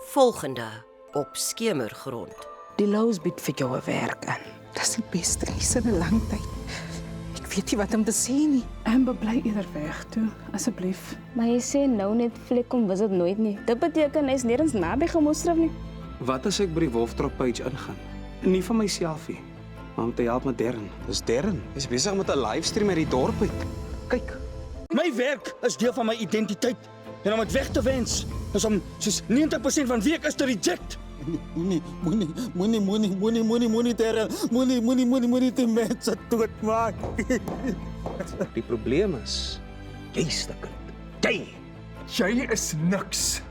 Volgende op Skemergrond. Die Lous bied vir jou 'n werk aan. Dis die beste iets in 'n lang tyd. Ek weet nie wat om te sê nie. Amber, bly eerder weg toe, asseblief. Maar jy sê nou net Flikom was dit nooit nie. Dit beteken hy is nêrens naby gemoestraf nie. Wat as ek by die Wolftrap page ingaan? Nie van myself nie, maar om te help met Darren. Dis Darren. Hy's besig met 'n livestream uit die dorp uit. Kyk. My werk is deel van my identiteit. En om dit weg te wens, is om soos 90% van wie ek is te reject. Moenie, Darren. Moenie die mense doodmaak. Die probleem is, jy's die kind. Jy is niks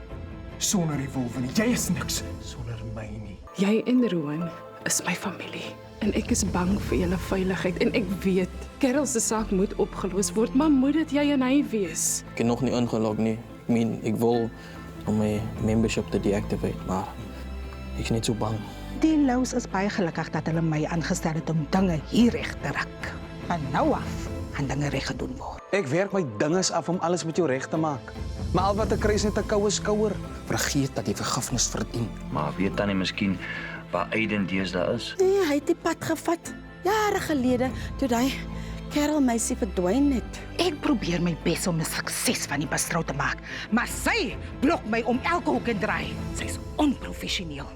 sonder die wolwe nie. Jy is niks sonder my nie. Jy en Rowan is my familie. En ek is bang vir julle veiligheid. En ek weet, Carol se saak moet opgelos word, maar moet dit jy en hy wees? Ik heb nog niet ingelogd nie. Ik wil om mijn membership te deactivate, maar ik is niet zo bang. Die Lous is baie gelukkig dat hulle my aangestel het om dinge hier reg te rak. Van nou af gaan dinge reg gedoen word. Ek werk my dinges af om alles met jou reg te maak. Maar al wat ek kry is net 'n koue skouer. Vergeet dat jy vergifnis verdien. Maar weet Tannie miskien waar Aiden deesdae is? Nee, hy het die pad gevat. Jare gelede, toe hy Carol meisie verdwyn het. Ek probeer my bes om 'n sukses van die bestrou te maak, maar sy blok my om elke hoek en draai. Sy's onprofessioneel.